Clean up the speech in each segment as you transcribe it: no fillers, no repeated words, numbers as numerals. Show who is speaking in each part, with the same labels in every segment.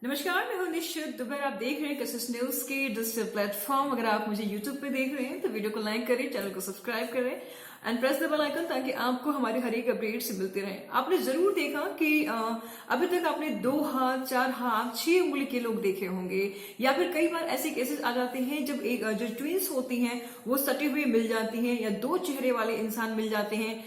Speaker 1: नमस्कार, मैं हूं निश्चित दुबे। आप देख रहे हैं कशिश न्यूज के डिजिटल प्लेटफॉर्म। अगर आप मुझे यूट्यूब पे देख रहे हैं तो वीडियो को लाइक करें, चैनल को सब्सक्राइब करें and press the bell icon ताकि आपको हमारी हर एक अपडेट से मिलते रहे। आपने जरूर देखा कि अभी तक आपने 2 हाथ, 4 हाथ, 6 उंगली के लोग देखे होंगे, या फिर कई बार ऐसे केसेस आ जाते हैं जब एक जो ट्विंस होती हैं वो सटे हुए मिल जाती हैं, या 2 चेहरे वाले इंसान मिल जाते हैं,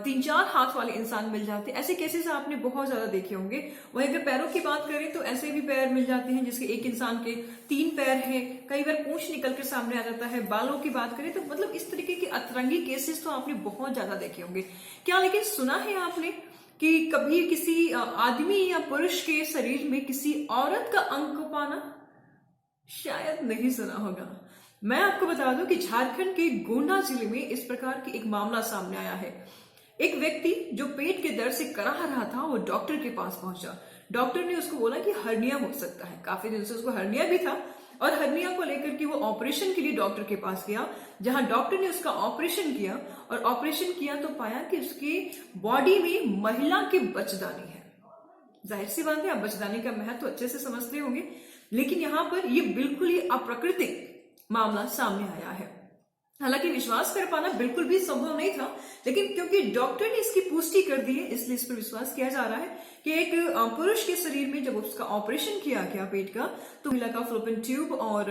Speaker 1: 3-4 हाथ वाले इंसान मिल जाते हैं। ऐसे केसेस आपने बहुत ज्यादा देखे होंगे। वहीं अगर पैरों की बात करें तो ऐसे भी पैर मिल जाते हैं जिसके एक इंसान के 3 पैर हैं। कई बार पूंछ निकल के सामने आ जाता है। बालों की बात करें तो मतलब इस तरीके के अतरंगी केसेस तो आपने बहुत ज्यादा देखे होंगे। क्या लेकिन सुना है आपने कि कभी किसी आदमी या पुरुष के शरीर में किसी औरत का अंग को पाना? शायद नहीं सुना होगा। मैं आपको बता दूं कि झारखंड के गोंडा जिले में इस प्रकार की एक मामला सामने आया है। एक व्यक्ति जो पेट के दर्द से कराह रहा था वो डॉक्टर के पास पहुंचा। डॉक्टर ने उसको बोला कि हर्निया हो सकता है। काफी दिन से उसको हर्निया भी था और हर्निया को लेकर के वो ऑपरेशन के लिए डॉक्टर के पास गया, जहां डॉक्टर ने उसका ऑपरेशन किया। और ऑपरेशन किया तो पाया कि उसकी बॉडी में महिला की बच्चेदानी है। जाहिर सी बात है, आप बच्चेदानी का महत्व अच्छे से समझते होंगे, लेकिन यहां पर ये बिल्कुल ही अप्राकृतिक मामला सामने आया है। हालांकि विश्वास कर पाना बिल्कुल भी संभव नहीं था, लेकिन क्योंकि डॉक्टर ने इसकी पुष्टि कर दी है इसलिए इस पर विश्वास किया जा रहा है कि एक पुरुष के शरीर में जब उसका ऑपरेशन किया गया पेट का, तो महिला का फ्लोपियन ट्यूब और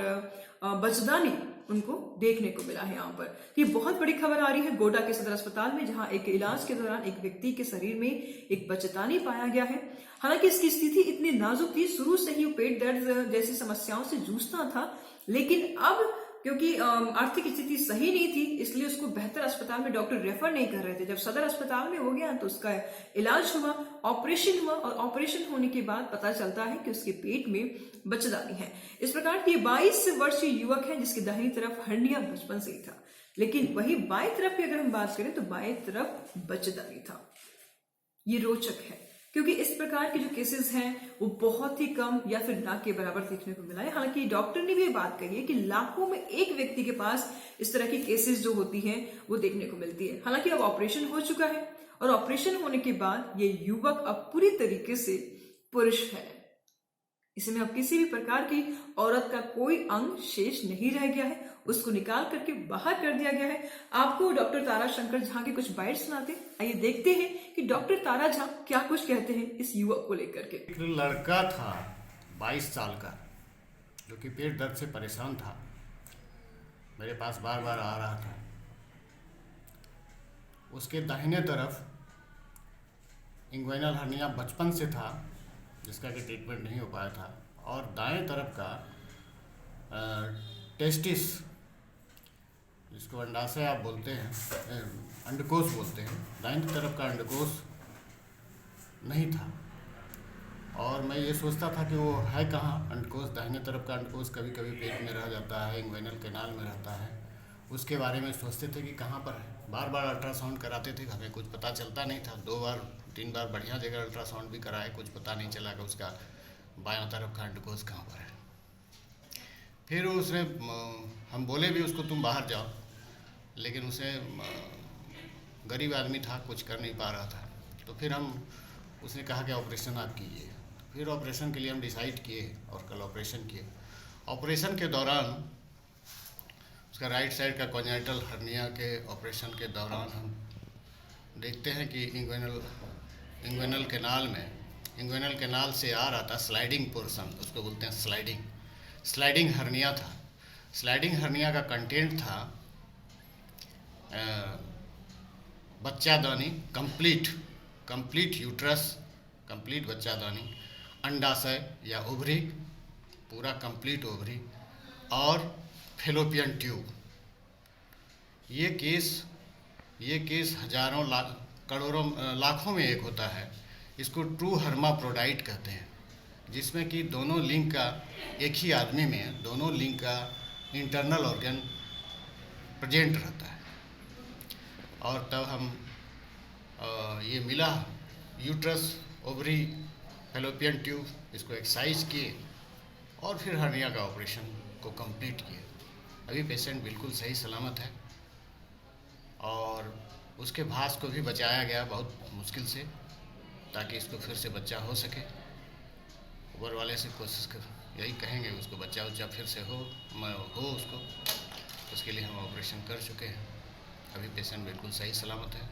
Speaker 1: बच्चेदानी उनको देखने को मिला है। यहाँ पर ये बहुत बड़ी खबर आ रही है गोड्डा के सदर अस्पताल में, जहां एक इलाज के दौरान एक व्यक्ति के शरीर में एक बच्चेदानी पाया गया है। हालांकि इसकी स्थिति इतनी नाजुक थी, शुरू से ही पेट दर्द जैसी समस्याओं से जूझता था, लेकिन अब क्योंकि आर्थिक स्थिति सही नहीं थी इसलिए उसको बेहतर अस्पताल में डॉक्टर रेफर नहीं कर रहे थे। जब सदर अस्पताल में हो गया तो उसका इलाज हुआ, ऑपरेशन हुआ, और ऑपरेशन होने के बाद पता चलता है कि उसके पेट में बच्चेदानी है। इस प्रकार की 22 वर्षीय युवक है जिसकी दाहिनी तरफ हर्निया बचपन से ही था, लेकिन वही बाएं तरफ की अगर हम बात करें तो बाएं तरफ बच्चेदानी था। ये रोचक है क्योंकि इस प्रकार के जो केसेस हैं वो बहुत ही कम या फिर ना के बराबर देखने को मिला है। हालांकि डॉक्टर ने भी ये बात कही है कि लाखों में एक व्यक्ति के पास इस तरह की केसेस जो होती हैं वो देखने को मिलती है। हालांकि अब ऑपरेशन हो चुका है और ऑपरेशन होने के बाद ये युवक अब पूरी तरीके से पुरुष है। इसमें अब किसी भी प्रकार की औरत का कोई अंग शेष नहीं रह गया है, उसको निकाल करके बाहर कर दिया गया है। आपको डॉक्टर तारा शंकर झा के कुछ बाइट सुनाते हैं, आइए देखते हैं कि डॉक्टर तारा झा क्या कुछ कहते हैं इस युवक को लेकर के।
Speaker 2: एक लड़का था 22 साल का जो कि पेट दर्द से परेशान था, मेरे पास बार बार आ रहा था। उसके दाहिने तरफ इंग्वाइनल हर्निया बचपन से था जिसका कि ट्रीटमेंट नहीं हो पाया था, और दाएं तरफ का टेस्टिस जिसको अंडाशय आप बोलते हैं, अंडकोश बोलते हैं, दाएं तरफ का अंडकोश नहीं था। और मैं ये सोचता था कि वो है कहाँ अंडकोश। दाहिने तरफ का अंडकोश कभी कभी पेट में रह जाता है, इंग्वाइनल कैनाल में रहता है, उसके बारे में सोचते थे कि कहाँ पर है। बार बार अल्ट्रासाउंड कराते थे, हमें कुछ पता चलता नहीं था। 2 बार 3 बार बढ़िया जगह अल्ट्रासाउंड भी कराए, कुछ पता नहीं चला कि उसका बायां तरफ का अंडकोश कहाँ पर है। फिर उसने हम बोले भी उसको तुम बाहर जाओ, लेकिन उसे गरीब आदमी था, कुछ कर नहीं पा रहा था। तो फिर उसने कहा कि ऑपरेशन आप कीजिए। फिर ऑपरेशन के लिए हम डिसाइड किए और कल ऑपरेशन किए। ऑपरेशन के दौरान उसका राइट साइड का कॉन्जेनिटल हर्निया के ऑपरेशन के दौरान हम देखते हैं कि इंग्वाइनल कैनाल से आ रहा था स्लाइडिंग पोर्शन, उसको बोलते हैं स्लाइडिंग हर्निया था। स्लाइडिंग हर्निया का कंटेंट था बच्चादानी, कंप्लीट यूट्रस, कंप्लीट बच्चादानी, अंडाशय या ओवरी, पूरा कंप्लीट ओवरी, और फेलोपियन ट्यूब। ये केस हजारों करोड़ों लाखों में एक होता है। इसको ट्रू हर्माफ्रोडाइट कहते हैं, जिसमें कि दोनों लिंग का एक ही आदमी में दोनों लिंग का इंटरनल ऑर्गन प्रेजेंट रहता है। और तब हम ये मिला यूट्रस, ओवरी, फेलोपियन ट्यूब, इसको एक्सरसाइज किए और फिर हर्निया का ऑपरेशन को कंप्लीट किए। अभी पेशेंट बिल्कुल सही सलामत है और उसके भास को भी बचाया गया बहुत मुश्किल से, ताकि इसको फिर से बच्चा हो सके। ऊपर वाले से कोशिश कर यही कहेंगे उसको बच्चा उच्चा फिर से हो उसको। उसके लिए हम ऑपरेशन कर चुके हैं। अभी पेशेंट बिल्कुल सही सलामत है।